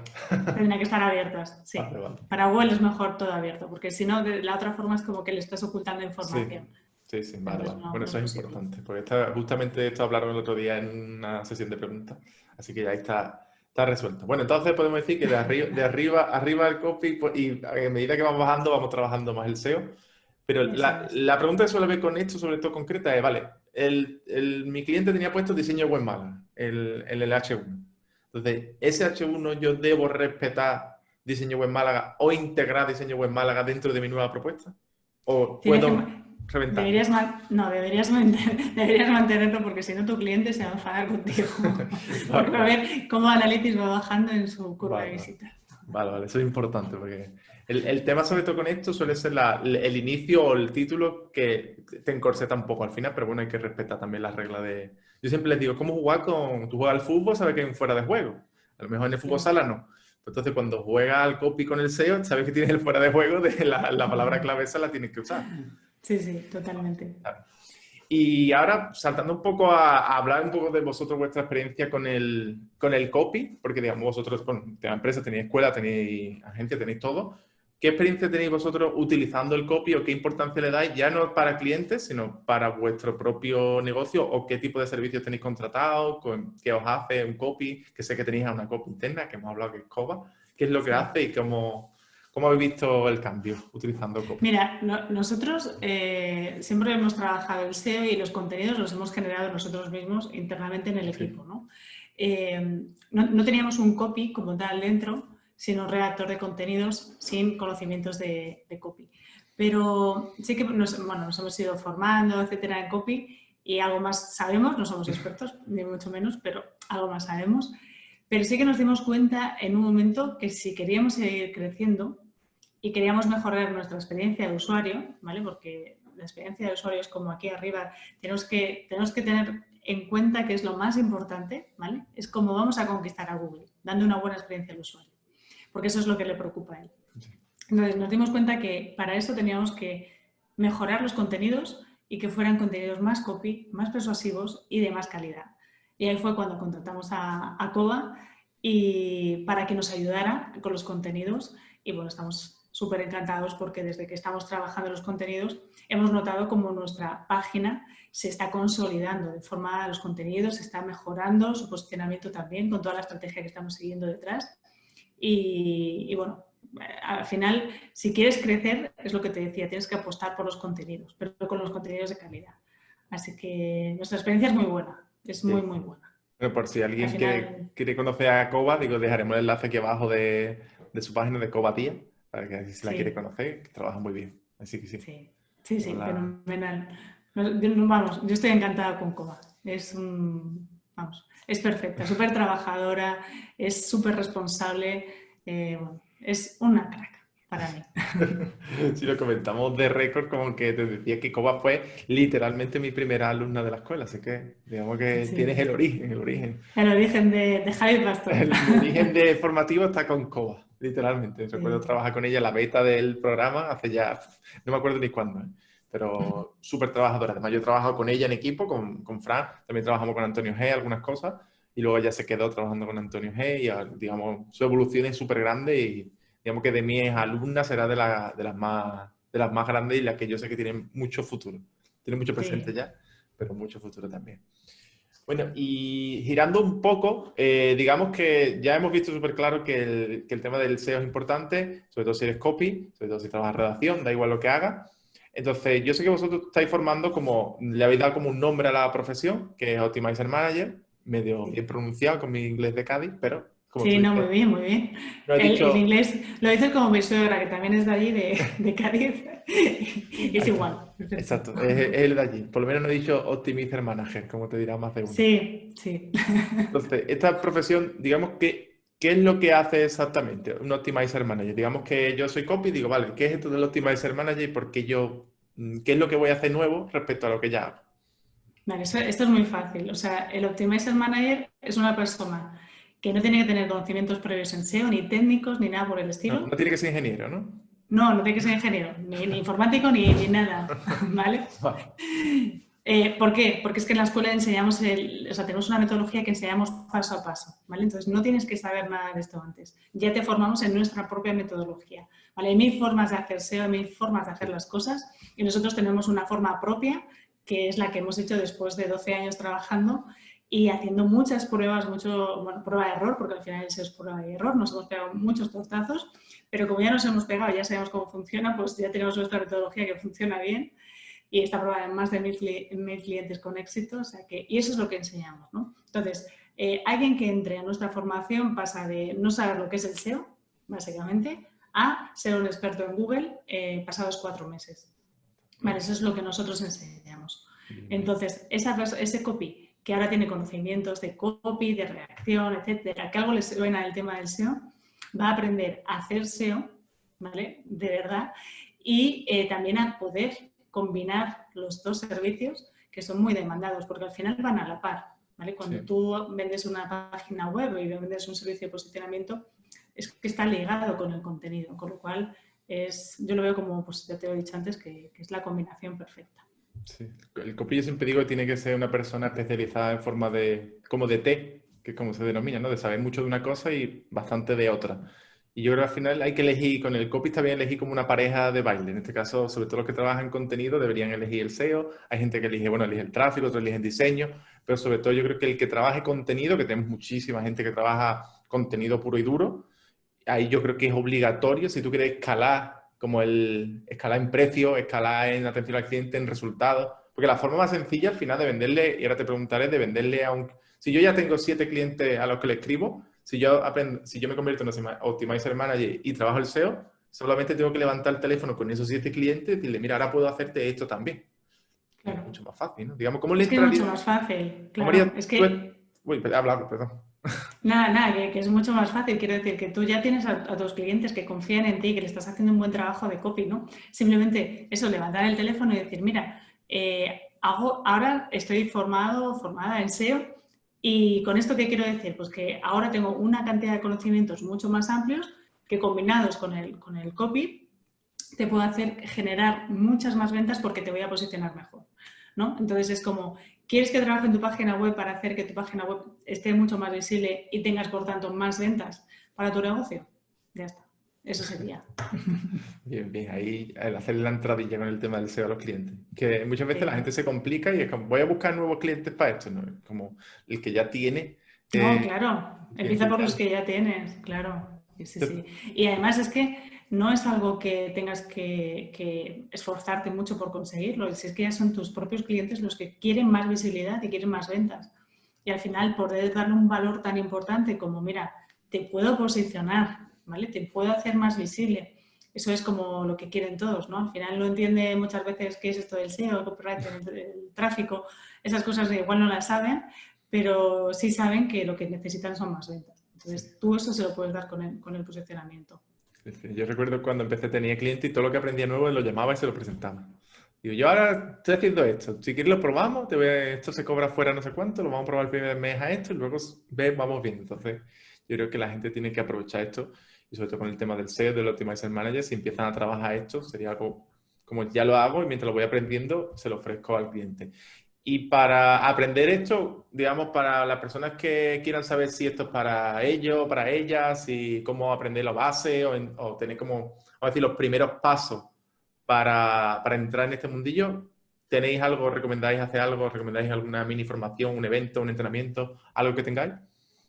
tendría que estar abiertas, sí. Vale, vale. Para Google es mejor todo abierto, porque si no, de la otra forma es como que le estás ocultando Sí, información. sí, sí, vale, Entonces vale. Bueno, no es eso es posible. importante, porque justamente esto hablaron el otro día en una sesión de preguntas, así que ya está resuelto. Bueno, entonces podemos decir que arriba el copy y a medida que vamos bajando vamos trabajando más el SEO, pero Eso es. la pregunta que suele ver con esto, sobre todo concreta, es, vale, mi cliente tenía puesto diseño web Málaga, el H1. Entonces, ese H1 yo debo respetar diseño web Málaga o integrar diseño web Málaga dentro de mi nueva propuesta, o Tienes que, puedo reventarlo. deberías, no, deberías mantenerlo porque si no tu cliente se va a enfadar contigo. Porque Vale, va a vale, ver cómo Analytics va bajando en su curva de vale, vale, visitas. vale, vale, eso es importante porque el tema sobre todo con esto suele ser el inicio o el título que te encorseta un poco al final, pero bueno, hay que respetar también las reglas de... Yo siempre les digo, ¿cómo jugar con... Tú juegas al fútbol, sabes que hay un fuera de juego. A lo mejor en el fútbol Sí. sala no. Pues entonces cuando juegas al copy con el SEO, sabes que tienes el fuera de juego de la palabra clave esa la tienes que usar. Sí, sí, totalmente. Y ahora, saltando un poco a hablar un poco de vosotros, vuestra experiencia con el copy, porque digamos vosotros, bueno, tenéis empresa, tenéis escuela, tenéis agencia, tenéis todo. ¿Qué experiencia tenéis vosotros utilizando el copy o qué importancia le dais, ya no para clientes, sino para vuestro propio negocio o qué tipo de servicios tenéis contratados, qué os hace un copy, que sé que tenéis una copy interna, que hemos hablado que es Cova, qué es lo que Sí. hace y cómo habéis visto el cambio utilizando copy? Mira, nosotros siempre hemos trabajado el SEO y los contenidos los hemos generado nosotros mismos internamente en el Sí, equipo, ¿no? No teníamos un copy como tal dentro, sino un redactor de contenidos sin conocimientos de copy. Pero sí que nos hemos ido formando, etcétera, en copy y algo más sabemos, no somos expertos, ni mucho menos, pero algo más sabemos. Pero sí que nos dimos cuenta en un momento que si queríamos seguir creciendo, y queríamos mejorar nuestra experiencia de usuario, ¿vale? Porque la experiencia de usuario es como aquí arriba, tenemos que tener en cuenta que es lo más importante, ¿vale? Es cómo vamos a conquistar a Google, dando una buena experiencia al usuario, porque eso es lo que le preocupa a él. Entonces nos dimos cuenta que para eso teníamos que mejorar los contenidos y que fueran contenidos más copy, más persuasivos y de más calidad. Y ahí fue cuando contratamos a Cova y para que nos ayudara con los contenidos y bueno, estamos súper encantados porque desde que estamos trabajando los contenidos hemos notado como nuestra página se está consolidando de forma a los contenidos, se está mejorando su posicionamiento también con toda la estrategia que estamos siguiendo detrás y bueno, al final, si quieres crecer, es lo que te decía, tienes que apostar por los contenidos, pero con los contenidos de calidad. Así que nuestra experiencia es muy buena, es muy, sí. muy buena. Bueno, por si Al alguien final, quiere conocer a Coba, digo, dejaremos el enlace aquí abajo de su página de Coba Tía, para que si la quiere sí, conocer, que trabaja muy bien. Así que sí. sí, sí, Yo sí, la- fenomenal. Vamos, yo estoy encantada con Coba. Vamos, es perfecta, súper trabajadora, es súper responsable, bueno, es una crack para mí. Si lo comentamos de récord, como que te decía que Coba fue literalmente mi primera alumna de la escuela, así que digamos que tienes Sí, el origen, el origen. el origen de Javi Pastor. Mi origen de formativo está con Coba, literalmente. Recuerdo Sí. trabajar con ella en la beta del programa hace ya, no me acuerdo ni cuándo, ¿eh? Pero súper trabajadora. Además, yo he trabajado con ella en equipo, con Fran, también trabajamos con Antonio G, algunas cosas, y luego ella se quedó trabajando con Antonio G y, digamos, su evolución es súper grande y, digamos que de mis alumnas será de las más grandes y las que yo sé que tienen mucho futuro. Tienen mucho presente Sí, ya, pero mucho futuro también. Bueno, y girando un poco, digamos que ya hemos visto súper claro que el tema del SEO es importante, sobre todo si eres copy, sobre todo si trabajas en redacción, da igual lo que hagas. Entonces, yo sé que vosotros estáis formando como, le habéis dado como un nombre a la profesión, que es Optimizer Manager, medio bien sí. pronunciado con mi inglés de Cádiz, pero como tú Sí, no, muy dices, bien, muy bien. no has El dicho, inglés lo dices como mi suegra, que también es de allí, de Cádiz. Y ahí es está, igual, perfecto. exacto, es el de allí. Por lo menos no he dicho Optimizer Manager, como te dirá más de uno. Sí, sí. Entonces, esta profesión, digamos que ¿Qué es lo que hace exactamente un Optimizer Manager? Digamos que yo soy copy y digo, vale, ¿qué es esto del Optimizer Manager y por qué qué es lo que voy a hacer nuevo respecto a lo que ya hago? Vale, esto es muy fácil. O sea, el Optimizer Manager es una persona que no tiene que tener conocimientos previos en SEO, ni técnicos, ni nada por el No, estilo. no tiene que ser ingeniero, ¿no? No, no tiene que ser ingeniero, ni informático, ni nada, ¿vale? Vale. ¿Por qué? Porque es que en la escuela enseñamos, o sea, tenemos una metodología que enseñamos paso a paso, ¿vale? Entonces, no tienes que saber nada de esto antes. Ya te formamos en nuestra propia metodología, ¿vale? Hay 1000 formas de hacer SEO, hay 1000 formas de hacer las cosas y nosotros tenemos una forma propia, que es la que hemos hecho después de 12 años trabajando y haciendo muchas pruebas, prueba de error, porque al final el SEO es prueba y error, nos hemos pegado muchos tortazos, pero como ya nos hemos pegado, ya sabemos cómo funciona, pues ya tenemos nuestra metodología que funciona bien y está probada en más de 1000 clientes con éxito, o sea y eso es lo que enseñamos, ¿no? Entonces, alguien que entre a nuestra formación pasa de no saber lo que es el SEO, básicamente, a ser un experto en Google pasados 4 meses. Vale, eso es lo que nosotros enseñamos. Entonces, ese copy que ahora tiene conocimientos de copy, de redacción, etcétera, que algo les suena el tema del SEO, va a aprender a hacer SEO, ¿vale? De verdad, y también a poder combinar los dos servicios que son muy demandados, porque al final van a la par, ¿vale? Cuando tú vendes una página web y vendes un servicio de posicionamiento, es que está ligado con el contenido, con lo cual yo lo veo como, pues ya te lo he dicho antes, que es la combinación perfecta. Sí. El copy yo siempre digo que tiene que ser una persona especializada en forma como de T, que es como se denomina, ¿no? De saber mucho de una cosa y bastante de otra. Y yo creo que al final hay que elegir, con el copy está bien elegir como una pareja de baile. En este caso, sobre todo los que trabajan en contenido deberían elegir el SEO. Hay gente que elige, elige el tráfico, otros eligen diseño, pero sobre todo yo creo que el que trabaje contenido, que tenemos muchísima gente que trabaja contenido puro y duro, ahí yo creo que es obligatorio si tú quieres escalar, como escalar en precio, escalar en atención al cliente, en resultados, porque la forma más sencilla al final de venderle, y ahora te preguntaré, de venderle Si yo ya tengo 7 clientes a los que le escribo, si yo me convierto en un Optimizer Manager y trabajo el SEO, solamente tengo que levantar el teléfono con esos 7 clientes y decirle, mira, ahora puedo hacerte esto también. Claro. Es mucho más fácil, ¿no? Digamos, ¿cómo le Es que es entraría? mucho más fácil, ¿Cómo claro. harías Es tú? que Uy, habla, perdón. nada, que es mucho más fácil. Quiero decir que tú ya tienes a tus clientes que confían en ti, que le estás haciendo un buen trabajo de copy, ¿no? Simplemente eso, levantar el teléfono y decir, mira, ahora estoy formada en SEO y con esto, ¿qué quiero decir? Pues que ahora tengo una cantidad de conocimientos mucho más amplios que combinados con el copy te puedo hacer generar muchas más ventas porque te voy a posicionar mejor, ¿no? Entonces es como, ¿quieres que trabaje en tu página web para hacer que tu página web esté mucho más visible y tengas, por tanto, más ventas para tu negocio? Ya está. Eso sería. Bien, bien, ahí el hacer la entradilla con el tema del SEO a los clientes. Que muchas veces la gente se complica y es como, voy a buscar nuevos clientes para esto, ¿no? Es como el que ya tiene. No, claro. Empieza por los Intentar. que ya tienes, claro. Sí, sí. Y además es que no es algo que tengas que esforzarte mucho por conseguirlo. Si es que ya son tus propios clientes los que quieren más visibilidad y quieren más ventas. Y al final poder darle un valor tan importante como, mira, te puedo posicionar, ¿vale? Te puedo hacer más visible. Eso es como lo que quieren todos, ¿no? Al final no entiende muchas veces qué es esto del SEO, el copyright, el tráfico, esas cosas igual no las saben, pero sí saben que lo que necesitan son más ventas. Entonces, tú eso se lo puedes dar con el posicionamiento. Yo recuerdo cuando empecé tenía cliente y todo lo que aprendía nuevo lo llamaba y se lo presentaba. Digo, yo ahora estoy haciendo esto. Si quieres lo probamos, esto se cobra fuera no sé cuánto, lo vamos a probar el primer mes a esto y luego vamos viendo. Entonces, yo creo que la gente tiene que aprovechar esto y sobre todo con el tema del SEO, del Optimizer Manager, si empiezan a trabajar esto, sería algo como ya lo hago y mientras lo voy aprendiendo, se lo ofrezco al cliente. Y para aprender esto, digamos, para las personas que quieran saber si esto es para ellos, para ellas, y cómo aprender la base o tener como, vamos a decir, los primeros pasos para entrar en este mundillo, ¿tenéis algo, recomendáis hacer algo, recomendáis alguna mini formación, un evento, un entrenamiento, algo que tengáis?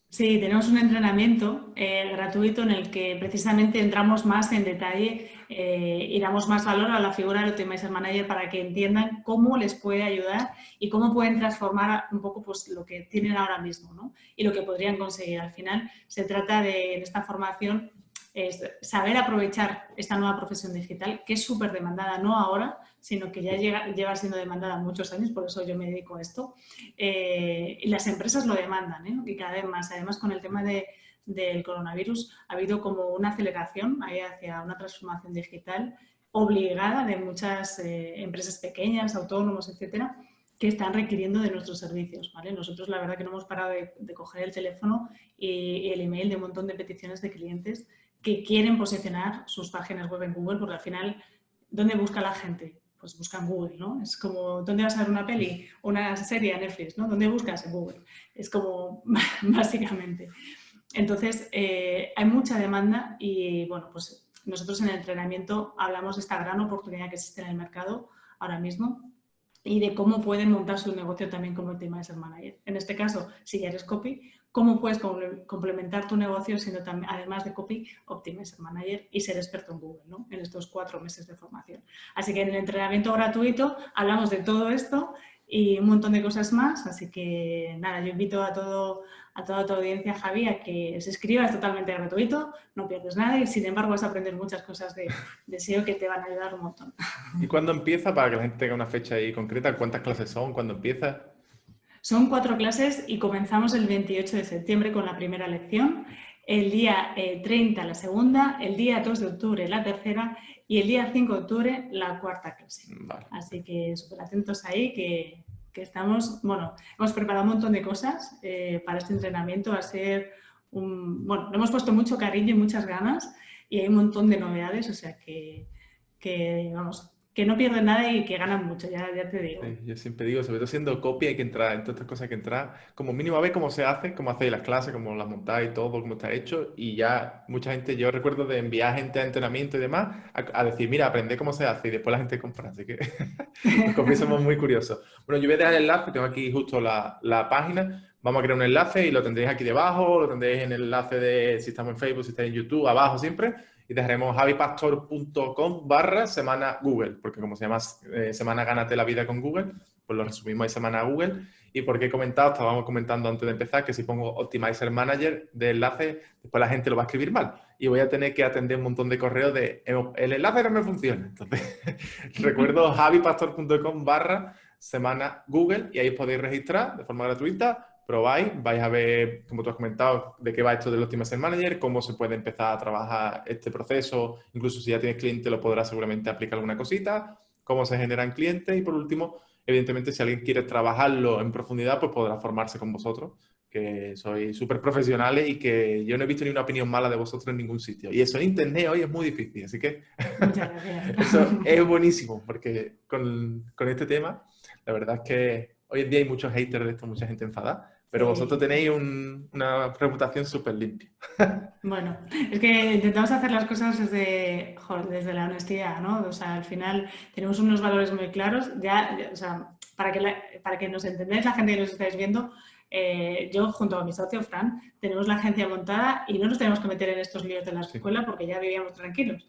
Sí, tenemos un entrenamiento gratuito en el que precisamente entramos más en detalle y damos más valor a la figura del Optimizer Manager para que entiendan cómo les puede ayudar y cómo pueden transformar un poco pues, lo que tienen ahora mismo, ¿no? Y lo que podrían conseguir. Al final se trata de, en esta formación, saber aprovechar esta nueva profesión digital que es súper demandada, no ahora, sino que ya lleva siendo demandada muchos años, por eso yo me dedico a esto. Y las empresas lo demandan, y cada vez más. Además, con el tema del coronavirus ha habido como una aceleración ahí hacia una transformación digital obligada de muchas empresas pequeñas, autónomos, etcétera, que están requiriendo de nuestros servicios, ¿vale? Nosotros la verdad que no hemos parado de coger el teléfono y el email de un montón de peticiones de clientes que quieren posicionar sus páginas web en Google, porque al final, ¿dónde busca la gente? Pues busca en Google, ¿no? Es como, ¿dónde vas a ver una peli? Una serie a Netflix, ¿no? ¿Dónde buscas? En Google. Es como, básicamente. Entonces, hay mucha demanda y, bueno, pues nosotros en el entrenamiento hablamos de esta gran oportunidad que existe en el mercado ahora mismo y de cómo pueden montar su negocio también como Optimizer Manager. En este caso, si ya eres copy, cómo puedes complementar tu negocio siendo también, además de copy, Optimizer Manager y ser experto en Google, ¿no? En estos 4 meses de formación. Así que en el entrenamiento gratuito hablamos de todo esto y un montón de cosas más. Así que nada, yo invito a toda tu audiencia, Javi, a que se inscriba, es totalmente gratuito, no pierdes nada y sin embargo vas a aprender muchas cosas de SEO que te van a ayudar un montón. ¿Y cuándo empieza? Para que la gente tenga una fecha ahí concreta. ¿Cuántas clases son? ¿Cuándo empieza? Son 4 clases y comenzamos el 28 de septiembre con la primera lección, el día 30 la segunda, el día 2 de octubre la tercera y el día 5 de octubre la cuarta clase. Vale. Así que súper atentos ahí que estamos, bueno, hemos preparado un montón de cosas para este entrenamiento. Va a ser bueno, le hemos puesto mucho cariño y muchas ganas y hay un montón de novedades, o sea que vamos, que no pierden nada y que ganan mucho, ya te digo. Sí, yo siempre digo, sobre todo siendo copia hay que entrar, en todas estas cosas hay que entrar, como mínimo a ver cómo se hace, cómo hacéis las clases, cómo las montáis, todo, cómo está hecho, y ya mucha gente, yo recuerdo de enviar gente a entrenamiento y demás, a decir, mira, aprende cómo se hace, y después la gente compra, así que los copies somos muy curiosos. Bueno, yo voy a dejar el enlace, tengo aquí justo la página, vamos a crear un enlace y lo tendréis aquí debajo, lo tendréis en el enlace de, si estamos en Facebook, si estáis en YouTube, abajo siempre, y dejaremos javipastor.com/semana Google, porque como se llama semana Gánate la vida con Google, pues lo resumimos ahí semana Google. Y porque he comentado, estábamos comentando antes de empezar, que si pongo Optimizer Manager de enlace, después la gente lo va a escribir mal. Y voy a tener que atender un montón de correos de el enlace no me funciona. Entonces, recuerdo javipastor.com/semana Google y ahí os podéis registrar de forma gratuita. Probáis, vais a ver, como tú has comentado, de qué va esto del Optimizer Manager, cómo se puede empezar a trabajar este proceso, incluso si ya tienes cliente lo podrás seguramente aplicar alguna cosita, cómo se generan clientes y por último, evidentemente si alguien quiere trabajarlo en profundidad, pues podrá formarse con vosotros, que sois súper profesionales y que yo no he visto ni una opinión mala de vosotros en ningún sitio. Y eso en Internet hoy es muy difícil, así que Muchas gracias. eso es buenísimo, porque con este tema, la verdad es que hoy en día hay muchos haters de esto, mucha gente enfadada. Pero vosotros tenéis una reputación súper limpia. Bueno, es que intentamos hacer las cosas desde la honestidad, ¿no? O sea, al final tenemos unos valores muy claros. O sea, para que nos entendáis, la gente que nos estáis viendo, yo junto a mi socio, Fran, tenemos la agencia montada y no nos tenemos que meter en estos líos de la escuela porque ya vivíamos tranquilos,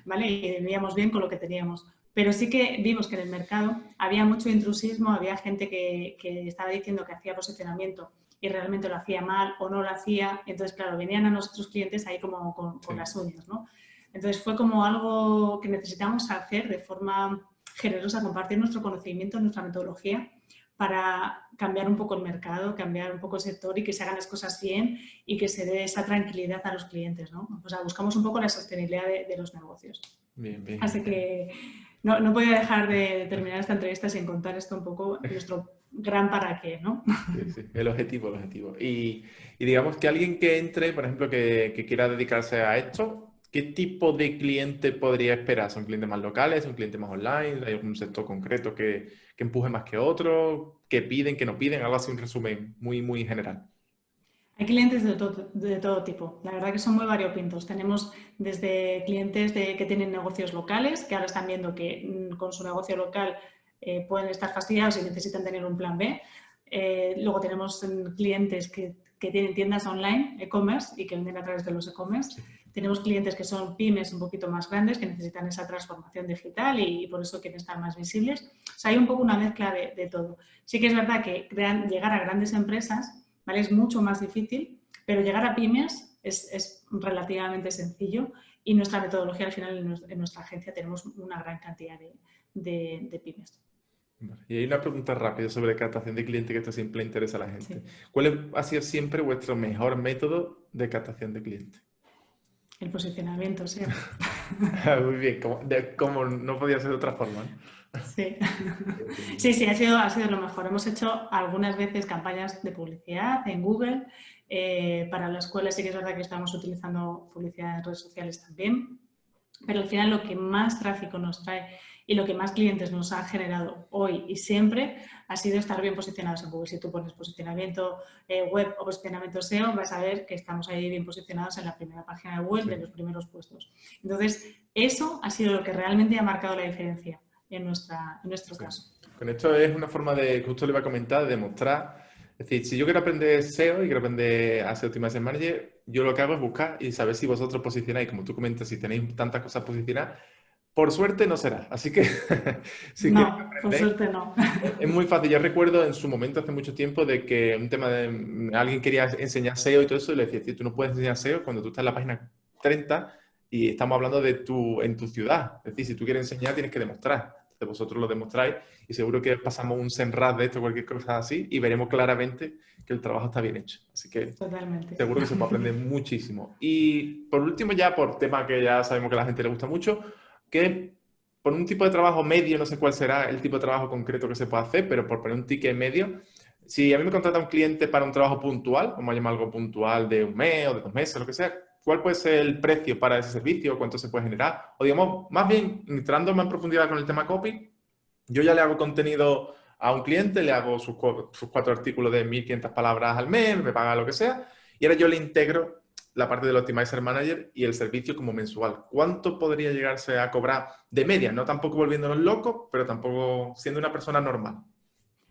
¿vale? Y vivíamos bien con lo que teníamos. Pero sí que vimos que en el mercado había mucho intrusismo, había gente que estaba diciendo que hacía posicionamiento y realmente lo hacía mal o no lo hacía. Entonces, claro, venían a nuestros clientes ahí como con las uñas, ¿no? Entonces, fue como algo que necesitamos hacer de forma generosa, compartir nuestro conocimiento, nuestra metodología para cambiar un poco el mercado, cambiar un poco el sector y que se hagan las cosas bien y que se dé esa tranquilidad a los clientes, ¿no? O sea, buscamos un poco la sostenibilidad de los negocios. Bien, bien. Así que no podía dejar de terminar esta entrevista sin contar esto un poco, nuestro gran para qué, ¿no? Sí, sí, el objetivo, el objetivo. Y digamos que alguien que entre, por ejemplo, que quiera dedicarse a esto, ¿qué tipo de cliente podría esperar? ¿Son clientes más locales? ¿Son clientes más online? ¿Hay algún sector concreto que empuje más que otro? ¿Qué piden, qué no piden? Algo así, un resumen muy, muy general. Hay clientes de todo tipo. La verdad que son muy variopintos. Tenemos desde clientes que tienen negocios locales, que ahora están viendo que con su negocio local pueden estar fastidiados y necesitan tener un plan B. Luego tenemos clientes que tienen tiendas online, e-commerce, y que venden a través de los e-commerce. Sí. Tenemos clientes que son pymes un poquito más grandes, que necesitan esa transformación digital y por eso quieren estar más visibles. O sea, hay un poco una mezcla de todo. Sí que es verdad que llegar a grandes empresas, ¿vale? Es mucho más difícil, pero llegar a pymes es relativamente sencillo y nuestra metodología al final en nuestra agencia tenemos una gran cantidad de pymes. Vale. Y hay una pregunta rápida sobre captación de clientes que esto siempre le interesa a la gente. Sí. ¿Cuál ha sido siempre vuestro mejor método de captación de clientes? El posicionamiento, sí. Muy bien, como no podía ser de otra forma, ¿no? Sí. Sí, ha sido lo mejor. Hemos hecho algunas veces campañas de publicidad en Google. Para la escuela sí que es verdad que estamos utilizando publicidad en redes sociales también. Pero al final lo que más tráfico nos trae y lo que más clientes nos ha generado hoy y siempre ha sido estar bien posicionados en Google. Si tú pones posicionamiento web o posicionamiento SEO, vas a ver que estamos ahí bien posicionados en la primera página de web, de los primeros puestos. Entonces, eso ha sido lo que realmente ha marcado la diferencia en nuestro caso. Con esto es una forma de, justo le iba a comentar, de demostrar. Es decir, si yo quiero aprender SEO y quiero aprender a ser Optimizer Manager, yo lo que hago es buscar y saber si vosotros posicionáis, como tú comentas, si tenéis tantas cosas posicionadas. Por suerte no será. Así que si queréis No, por aprender, suerte no. es muy fácil. Yo recuerdo en su momento, hace mucho tiempo, de que un tema de alguien quería enseñar SEO y todo eso, y le decía, tío, tú no puedes enseñar SEO cuando tú estás en la página 30 y estamos hablando de en tu ciudad. Es decir, si tú quieres enseñar, tienes que demostrar. Entonces vosotros lo demostráis y seguro que pasamos un Senrad de esto, cualquier cosa así, y veremos claramente que el trabajo está bien hecho. Así que Totalmente. seguro que se puede aprender muchísimo. Y por último, ya por tema que ya sabemos que a la gente le gusta mucho, que por un tipo de trabajo medio, no sé cuál será el tipo de trabajo concreto que se puede hacer, pero por poner un ticket medio, si a mí me contrata un cliente para un trabajo puntual, vamos a llamar algo puntual de un mes o de 2 meses, lo que sea, ¿cuál puede ser el precio para ese servicio? ¿Cuánto se puede generar? O digamos, más bien, entrando más en profundidad con el tema copy, yo ya le hago contenido a un cliente, le hago sus 4 artículos de 1.500 palabras al mes, me paga lo que sea, y ahora yo le integro la parte del Optimizer Manager y el servicio como mensual. ¿Cuánto podría llegarse a cobrar de media? No tampoco volviéndonos locos, pero tampoco siendo una persona normal.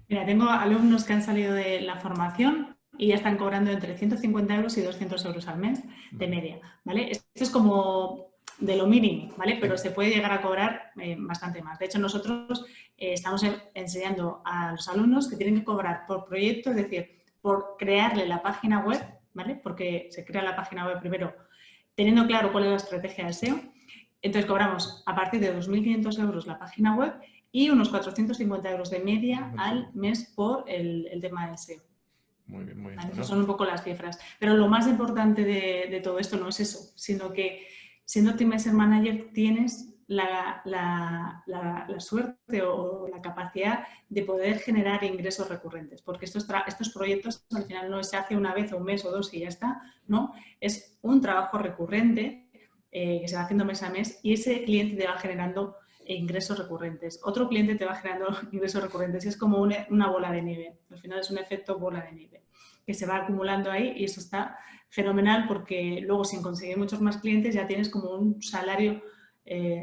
Mira, tengo alumnos que han salido de la formación y ya están cobrando entre 150 euros y 200 euros al mes de media, ¿vale? Esto es como de lo mínimo, ¿vale? Pero se puede llegar a cobrar bastante más. De hecho, nosotros estamos enseñando a los alumnos que tienen que cobrar por proyecto, es decir, por crearle la página web, ¿vale? Porque se crea la página web primero teniendo claro cuál es la estrategia de SEO. Entonces, cobramos a partir de 2.500 euros la página web y unos 450 euros de media al mes por el tema de SEO. Muy bien, muy bien. ¿Vale? Esas son un poco las cifras. Pero lo más importante de todo esto no es eso, sino que siendo Optimizer Manager tienes la suerte o la capacidad de poder generar ingresos recurrentes, porque estos proyectos al final no se hace una vez o un mes o dos y ya está, ¿no? Es un trabajo recurrente que se va haciendo mes a mes y ese cliente te va generando ingresos recurrentes. Otro cliente te va generando ingresos recurrentes y es como una bola de nieve. Al final es un efecto bola de nieve que se va acumulando ahí y eso está fenomenal porque luego sin conseguir muchos más clientes ya tienes como un salario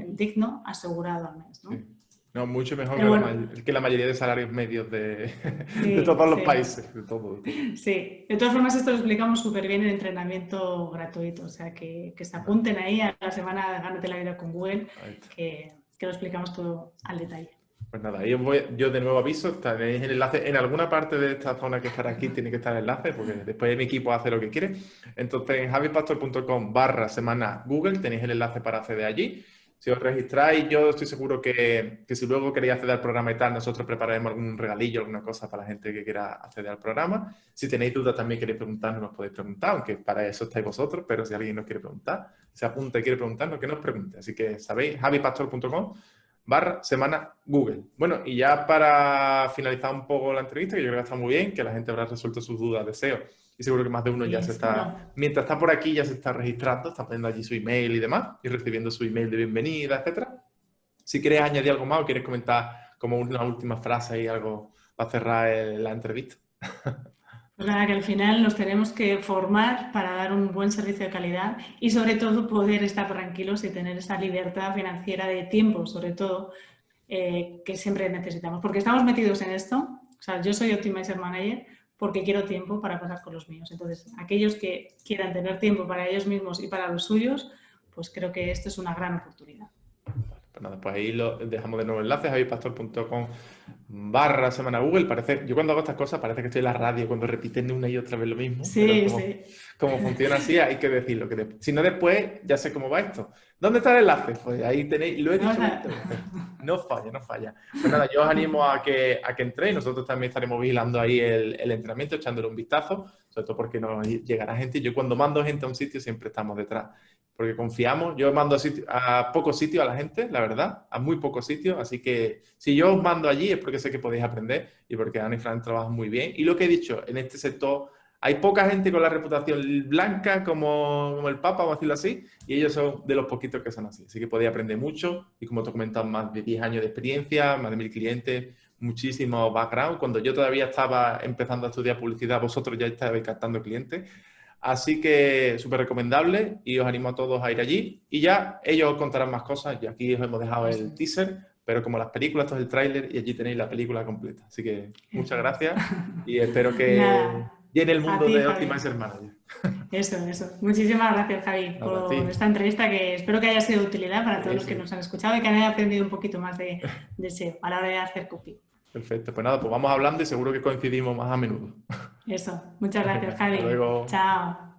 digno asegurado al mes, ¿no? Sí. No, mucho mejor que la mayoría de salarios medios de sí, todos los países. De todo. Sí, de todas formas esto lo explicamos súper bien en entrenamiento gratuito, o sea que se apunten ahí a la semana Gánate la vida con Google, que lo explicamos todo al detalle. Pues nada, yo de nuevo aviso, tenéis el enlace en alguna parte de esta zona que estará aquí, tiene que estar el enlace, porque después mi equipo hace lo que quiere. Entonces en javipastor.com/semana Google tenéis el enlace para acceder allí. Si os registráis, yo estoy seguro que si luego queréis acceder al programa y tal, nosotros prepararemos algún regalillo, alguna cosa para la gente que quiera acceder al programa. Si tenéis dudas también queréis preguntarnos, nos podéis preguntar, aunque para eso estáis vosotros, pero si alguien nos quiere preguntar, se apunta y quiere preguntarnos, que nos pregunte. Así que sabéis, javipastor.com/semana Google. Bueno, y ya para finalizar un poco la entrevista, que yo creo que está muy bien, que la gente habrá resuelto sus dudas de SEO. Y seguro que más de uno ya se está, mientras está por aquí, ya se está registrando, está poniendo allí su email y demás, y recibiendo su email de bienvenida, etcétera. Si quieres añadir algo más o quieres comentar como una última frase y algo para cerrar la entrevista. Pues nada, que al final nos tenemos que formar para dar un buen servicio de calidad y sobre todo poder estar tranquilos y tener esa libertad financiera de tiempo, sobre todo, que siempre necesitamos. Porque estamos metidos en esto, o sea, yo soy Optimizer Manager porque quiero tiempo para pasar con los míos. Entonces, aquellos que quieran tener tiempo para ellos mismos y para los suyos, pues creo que esto es una gran oportunidad. Pues nada, pues ahí lo dejamos de nuevo enlace, javipastor.com/semana Google. Yo cuando hago estas cosas parece que estoy en la radio, cuando repiten una y otra vez lo mismo. Sí, pero como funciona así, hay que decirlo. Si no, después ya sé cómo va esto. ¿Dónde está el enlace? Pues ahí tenéis, lo he No, dicho. No falla, no falla. Pues nada, yo os animo a que entréis. Nosotros también estaremos vigilando ahí el entrenamiento, echándole un vistazo, sobre todo porque nos llegará gente. Yo cuando mando gente a un sitio siempre estamos detrás, porque confiamos. Yo mando a pocos sitios a la gente, la verdad, a muy pocos sitios. Así que si yo os mando allí es porque sé que podéis aprender y porque Ana y Fran trabajan muy bien. Y lo que he dicho, en este sector hay poca gente con la reputación blanca como el Papa, vamos a decirlo así, y ellos son de los poquitos que son así. Así que podéis aprender mucho y como te he comentado, más de 10 años de experiencia, más de 1000 clientes, muchísimo background. Cuando yo todavía estaba empezando a estudiar publicidad, vosotros ya estabais captando clientes. Así que súper recomendable y os animo a todos a ir allí. Y ya ellos os contarán más cosas. Y aquí os hemos dejado el teaser, pero como las películas, esto es el tráiler y allí tenéis la película completa. Así que muchas gracias y espero que Nada, llene el a mundo ti, de Javi. Optimizer Manager. Eso. Muchísimas gracias, Javi, Nada, a ti. por esta entrevista que espero que haya sido de utilidad para todos los que Sí. nos han escuchado y que hayan aprendido un poquito más de SEO a la hora de hacer copy. Perfecto. Pues nada, pues vamos hablando y seguro que coincidimos más a menudo. Eso. Muchas Venga, gracias, hasta Javi. luego. Chao.